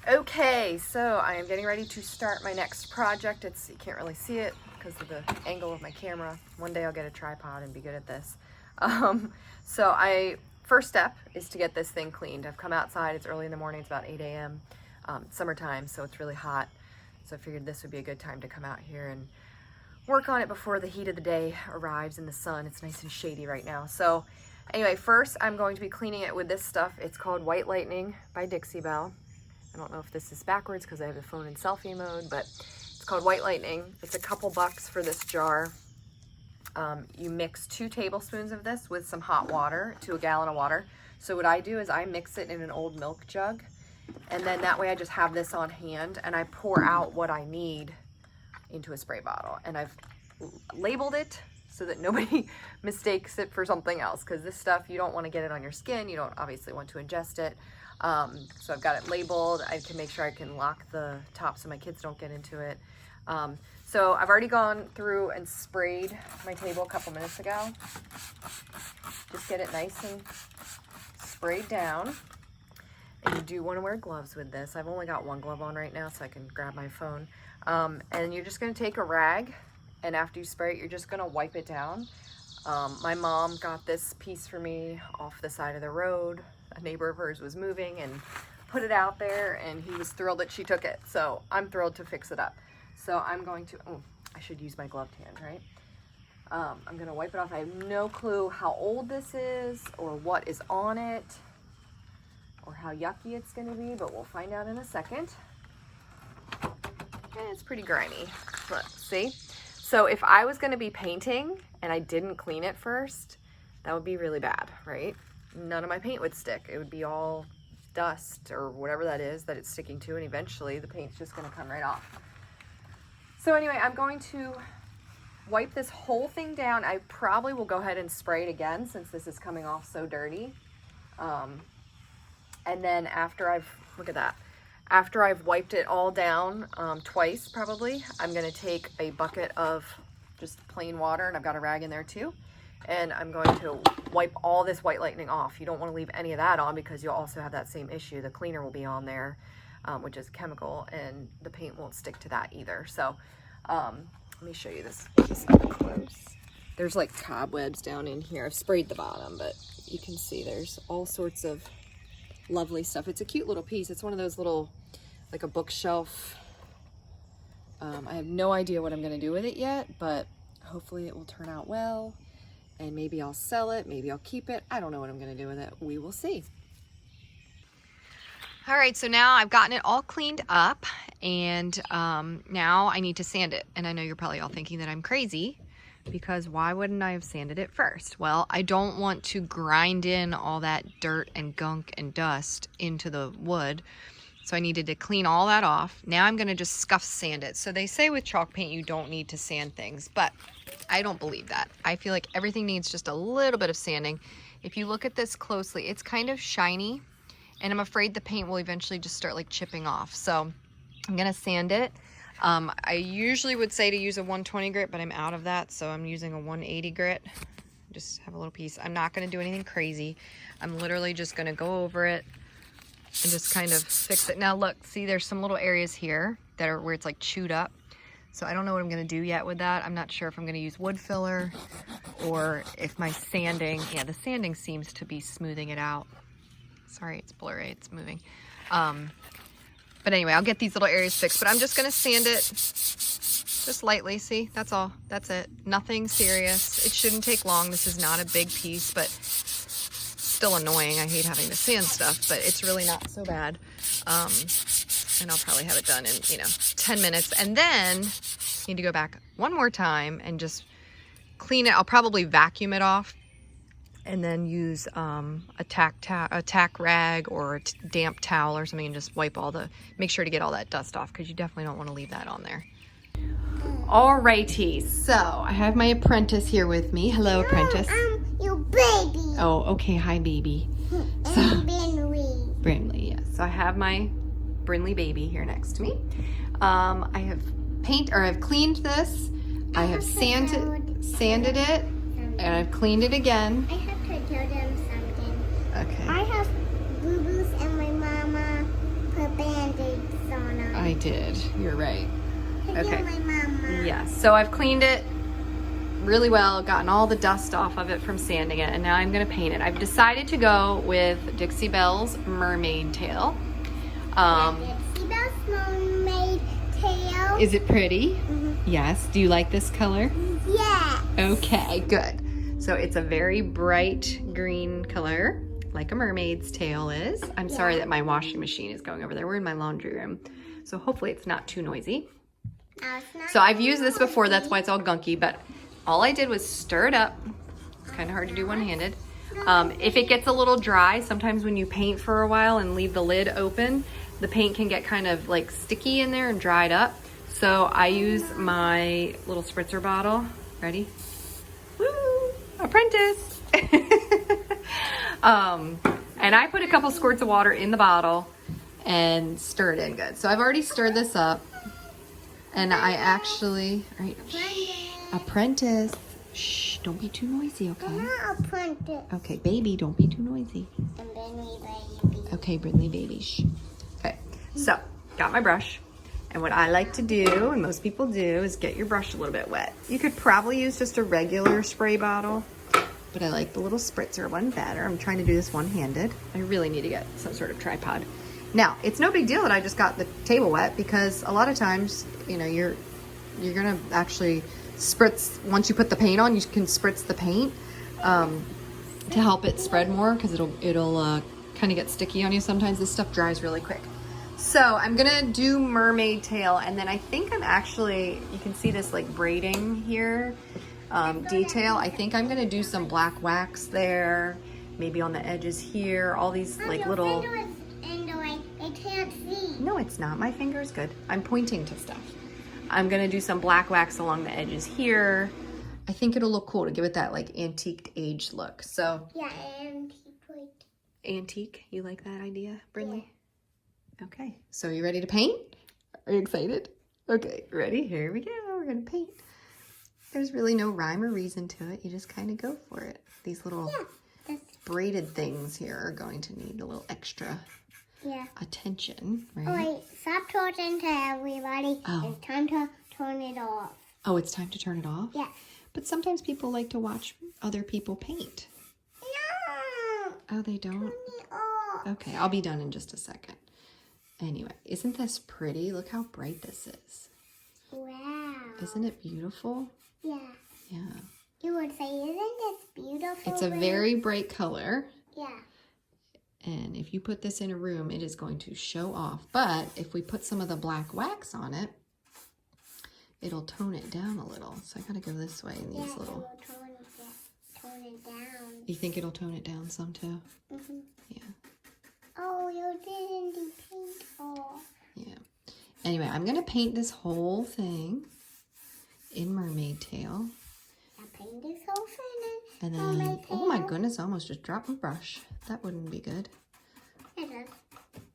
Okay, so I am getting ready to start my next project. You can't really see it because of the angle of my camera. One day I'll get a tripod and be good at this. First step is to get this thing cleaned. I've come outside, it's early in the morning, it's about 8 a.m. Summertime, so it's really hot. So I figured this would be a good time to come out here and work on it before the heat of the day arrives in the sun. It's nice and shady right now. So anyway, first I'm going to be cleaning it with this stuff. It's called White Lightning by Dixie Belle. I don't know if this is backwards because I have the phone in selfie mode, but it's called White Lightning. It's a couple bucks for this jar. You mix 2 tablespoons of this with some hot water to a gallon of water. So what I do is I mix it in an old milk jug, and then that way I just have this on hand and I pour out what I need into a spray bottle. And I've labeled it so that nobody mistakes it for something else, because this stuff, you don't want to get it on your skin. You don't obviously want to ingest it. So I've got it labeled. I can make sure I can lock the top so my kids don't get into it. So I've already gone through and sprayed my table a couple minutes ago. Just get it nice and sprayed down. And you do want to wear gloves with this. I've only got one glove on right now so I can grab my phone. And you're just going to take a rag, and after you spray it, you're just going to wipe it down. My mom got this piece for me off the side of the road. A neighbor of hers was moving and put it out there, and he was thrilled that she took it. So I'm thrilled to fix it up. So I'm going to, I should use my gloved hand, right? I'm going to wipe it off. I have no clue how old this is or what is on it or how yucky it's going to be, but we'll find out in a second. And it's pretty grimy. Look, see? So if I was going to be painting and I didn't clean it first, that would be really bad, right? None of my paint would stick. It would be all dust or whatever that is that it's sticking to, and eventually the paint's just going to come right off. So anyway, I'm going to wipe this whole thing down. I probably will go ahead and spray it again since this is coming off so dirty. And then after look at that. After I've wiped it all down twice probably, I'm going to take a bucket of just plain water, and I've got a rag in there too. And I'm going to wipe all this White Lightning off. You don't want to leave any of that on because you'll also have that same issue. The cleaner will be on there, which is chemical, and the paint won't stick to that either. So let me show you this up close. There's like cobwebs down in here. I've sprayed the bottom, but you can see there's all sorts of lovely stuff. It's a cute little piece. It's one of those little, like a bookshelf. I have no idea what I'm going to do with it yet, but hopefully it will turn out well. And maybe I'll sell it, maybe I'll keep it. I don't know what I'm gonna do with it. We will see. All right, so now I've gotten it all cleaned up, and now I need to sand it. And I know you're probably all thinking that I'm crazy, because why wouldn't I have sanded it first? Well, I don't want to grind in all that dirt and gunk and dust into the wood. So I needed to clean all that off. Now I'm gonna just scuff sand it. So they say with chalk paint you don't need to sand things, but I don't believe that. I feel like everything needs just a little bit of sanding. If you look at this closely, it's kind of shiny, and I'm afraid the paint will eventually just start like chipping off. So I'm gonna sand it. I usually would say to use a 120 grit, but I'm out of that, so I'm using a 180 grit. Just have a little piece. I'm not gonna do anything crazy. I'm literally just gonna go over it and just kind of fix it. Now look, see there's some little areas here that are where it's like chewed up. So I don't know what I'm gonna do yet with that. I'm not sure if I'm gonna use wood filler or if my sanding, yeah, the sanding seems to be smoothing it out. Sorry, it's blurry, it's moving. But anyway, I'll get these little areas fixed, but I'm just gonna sand it just lightly, see, that's all, that's it. Nothing serious. It shouldn't take long. This is not a big piece, but still annoying. I hate having to sand stuff, but it's really not so bad. And I'll probably have it done in, 10 minutes. And then I need to go back one more time and just clean it. I'll probably vacuum it off and then use a tack rag or a damp towel or something and just wipe make sure to get all that dust off, because you definitely don't want to leave that on there. Alrighty, so I have my apprentice here with me. Hello, apprentice. Your baby. Oh, okay. Hi, baby. Brinley, yes. So I have my Brinley baby here next to me. I've cleaned this. I have sanded it, and I've cleaned it again. I have to tell them something. Okay. I have boo-boos and my mama put band-aids did. You're right. Okay. My mama. Yes. So I've cleaned it really well, gotten all the dust off of it from sanding it, and now I'm gonna paint it. I've decided to go with Dixie Belle's Mermaid Tail. Dixie Belle's Mermaid tail. Is it pretty? Yes. Do you like this color? Yeah. Okay, good. So it's a very bright green color, like a mermaid's tail is. I'm sorry that my washing machine is going over there. We're in my laundry room, so hopefully it's not too noisy. So I've used this before, that's why it's all gunky, but all I did was stir it up. It's kind of hard to do one-handed. If it gets a little dry, sometimes when you paint for a while and leave the lid open, the paint can get kind of like sticky in there and dried up. So I use my little spritzer bottle. Ready? Woo! Apprentice! And I put a couple squirts of water in the bottle and stir it in good. So I've already stirred this up. And I actually, all right, Apprentice. Shh, don't be too noisy, okay? I'm not Apprentice. Okay, baby, don't be too noisy. I'm Bentley baby. Okay, Brindley baby, shh. Okay, so got my brush. And what I like to do, and most people do, is get your brush a little bit wet. You could probably use just a regular spray bottle, but I like the little spritzer one better. I'm trying to do this one-handed. I really need to get some sort of tripod. Now, it's no big deal that I just got the table wet, because a lot of times, you know, you're gonna actually spritz, once you put the paint on, you can spritz the paint to help it spread more, because it'll kind of get sticky on you. Sometimes this stuff dries really quick. So I'm gonna do mermaid tail, and then I think I'm actually, you can see this like braiding here, detail. I think I'm gonna do some black wax there, maybe on the edges here, all these like little... I can't see. No, it's not. My finger is good. I'm pointing to stuff. I'm gonna do some black wax along the edges here. I think it'll look cool to give it that like antiqued age look. So Yeah, antique. antique, you like that idea, Brindley? Yeah. Okay, so you ready to paint? Are you excited? Okay, ready? Here we go. We're gonna paint. There's really no rhyme or reason to it. You just kind of go for it. These little braided things here are going to need a little extra attention, right? Oh, wait, stop talking to everybody. Oh. It's time to turn it off. Oh, it's time to turn it off? Yeah. But sometimes people like to watch other people paint. No! Oh, they don't? Turn it off. Okay, I'll be done in just a second. Anyway, isn't this pretty? Look how bright this is. Wow. Isn't it beautiful? Yeah. Yeah. You would say, isn't this beautiful? It's a very bright color. Yeah. And if you put this in a room, it is going to show off. But if we put some of the black wax on it, it'll tone it down a little. So I gotta go this way in these little... it will tone it down. You think it'll tone it down some too? Mm-hmm. Yeah. Oh, you didn't do paint off. Yeah. Anyway, I'm gonna paint this whole thing in mermaid tail. I paint this whole thing And in then, mermaid tail. oh my goodness, I almost just dropped my brush. That wouldn't be good. It is.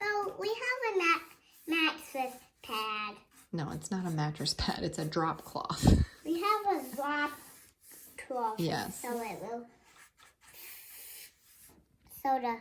So we have a mattress pad. No, it's not a mattress pad. It's a drop cloth. We have a drop cloth. Yes. So it will. So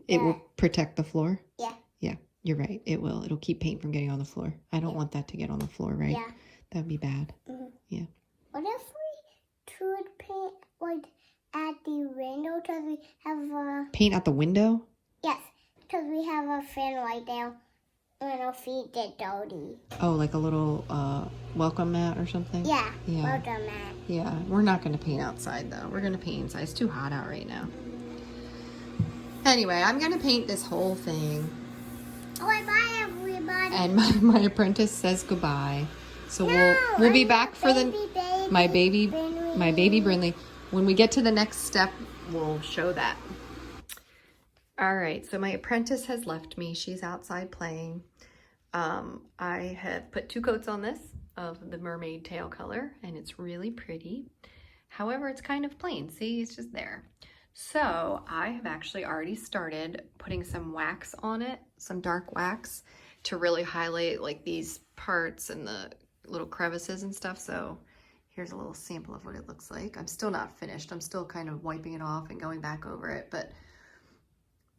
It will protect the floor? Yeah. Yeah, you're right. It will. It'll keep paint from getting on the floor. I don't want that to get on the floor, right? Yeah. That would be bad. Mm-hmm. Yeah. What if we could paint like at the window? Because we have a... Paint out the window? Yes, because we have a fan right there. And our feet get dirty. Oh, like a little welcome mat or something? Yeah, Yeah. welcome mat. Yeah, we're not going to paint outside though. We're going to paint inside. It's too hot out right now. Anyway, I'm going to paint this whole thing. Oh, bye everybody. And my apprentice says goodbye. So we'll be back for my baby Brindley. When we get to the next step, we'll show that. All right, so my apprentice has left me. She's outside playing. I have put 2 coats on this of the mermaid tail color, and it's really pretty. However, it's kind of plain. See, it's just there. So I have actually already started putting some wax on it, some dark wax, to really highlight like these parts and the little crevices and stuff. So here's a little sample of what it looks like. I'm still not finished. I'm still kind of wiping it off and going back over it, but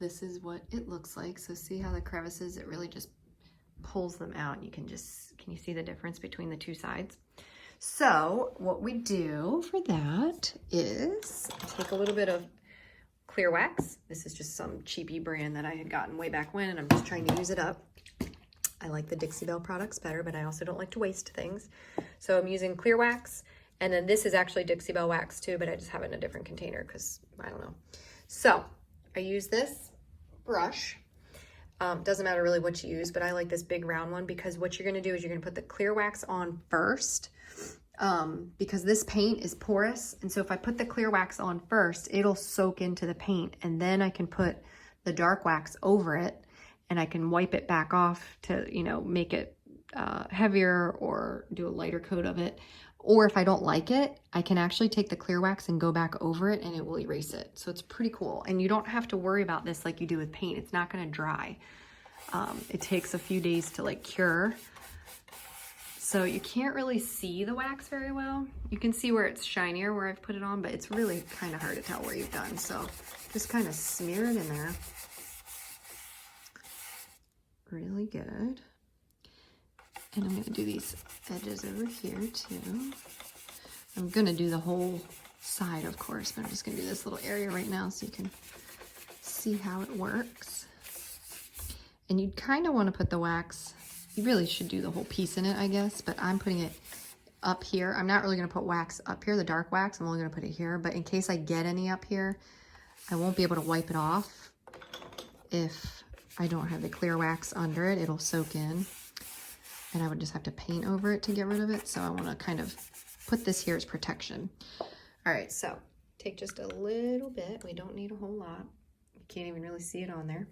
this is what it looks like. So see how the crevices, it really just pulls them out. And you can you see the difference between the two sides? So what we do for that is take a little bit of clear wax. This is just some cheapy brand that I had gotten way back when, and I'm just trying to use it up. I like the Dixie Belle products better, but I also don't like to waste things. So I'm using clear wax, and then this is actually Dixie Belle wax too, but I just have it in a different container because I don't know. So I use this brush. Doesn't matter really what you use, but I like this big round one because what you're gonna do is you're gonna put the clear wax on first, because this paint is porous. And so if I put the clear wax on first, it'll soak into the paint, and then I can put the dark wax over it, and I can wipe it back off to, you know, make it heavier or do a lighter coat of it. Or if I don't like it, I can actually take the clear wax and go back over it and it will erase it. So it's pretty cool. And you don't have to worry about this like you do with paint. It's not gonna dry. It takes a few days to like cure. So you can't really see the wax very well. You can see where it's shinier where I've put it on, but it's really kind of hard to tell where you've done. So just kind of smear it in there. Really good. And I'm gonna do these edges over here too. I'm gonna do the whole side, of course, but I'm just gonna do this little area right now so you can see how it works. And you kind of want to put the wax, you really should do the whole piece in it, I guess, but I'm putting it up here. I'm not really gonna put wax up here, the dark wax, I'm only gonna put it here, but in case I get any up here, I won't be able to wipe it off if I don't have the clear wax under it. It'll soak in. And I would just have to paint over it to get rid of it. So I want to kind of put this here as protection. All right, so take just a little bit. We don't need a whole lot. You can't even really see it on there.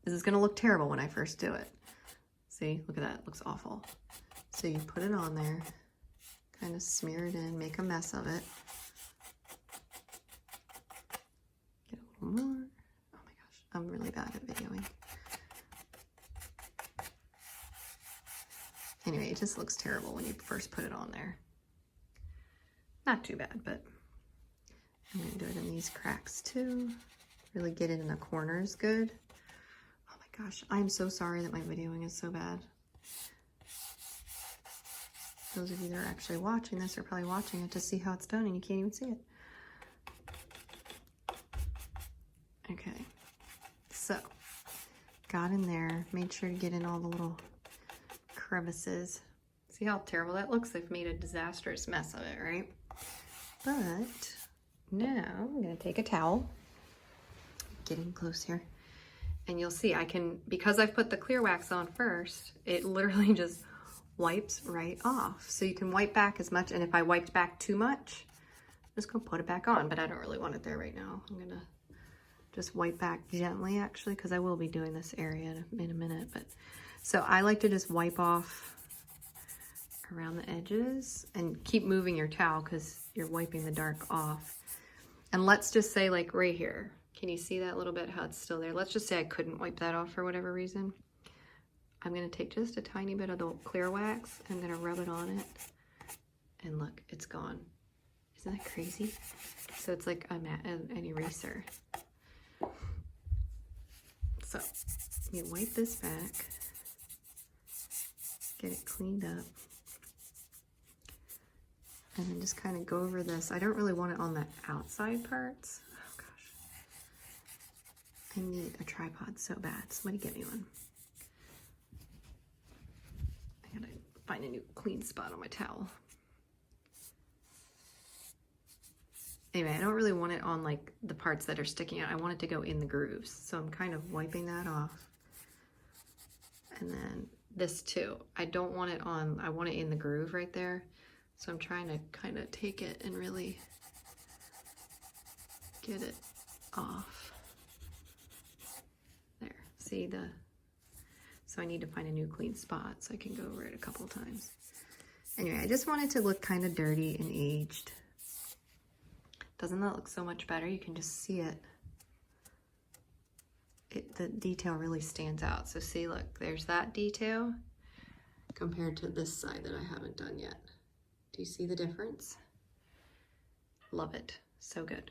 This is going to look terrible when I first do it. See, look at that, it looks awful. So you put it on there, kind of smear it in, make a mess of it. Get a little more. Oh my gosh, I'm really bad at videoing. Anyway, it just looks terrible when you first put it on there. Not too bad, but I'm gonna do it in these cracks too. Really get it in the corners good. Oh my gosh, I'm so sorry that my videoing is so bad. Those of you that are actually watching this are probably watching it to see how it's done and you can't even see it. Okay, so got in there, made sure to get in all the little crevices. See how terrible that looks? They've made a disastrous mess of it, right? But now I'm gonna take a towel, getting close here, and you'll see I can, because I've put the clear wax on first, it literally just wipes right off. So you can wipe back as much, and if I wiped back too much, I'm just gonna put it back on, but I don't really want it there right now. I'm gonna just wipe back gently actually, because I will be doing this area in a minute, but so I like to just wipe off around the edges and keep moving your towel because you're wiping the dark off. And let's just say like right here, can you see that little bit, how it's still there? Let's just say I couldn't wipe that off for whatever reason. I'm gonna take just a tiny bit of the clear wax and I'm gonna rub it on it. And look, it's gone. Isn't that crazy? So it's like an eraser. So you wipe this back. Get it cleaned up. And then just kind of go over this. I don't really want it on the outside parts. Oh gosh. I need a tripod so bad. Somebody get me one. I gotta find a new clean spot on my towel. Anyway, I don't really want it on like the parts that are sticking out. I want it to go in the grooves. So I'm kind of wiping that off. And then this too, I don't want it on, I want it in the groove right there. So I'm trying to kind of take it and really get it off. There, see so I need to find a new clean spot so I can go over it a couple of times. Anyway, I just want it to look kind of dirty and aged. Doesn't that look so much better? You can just see it. The detail really stands out. So see, look, there's that detail compared to this side that I haven't done yet. Do you see the difference? Love it. So good.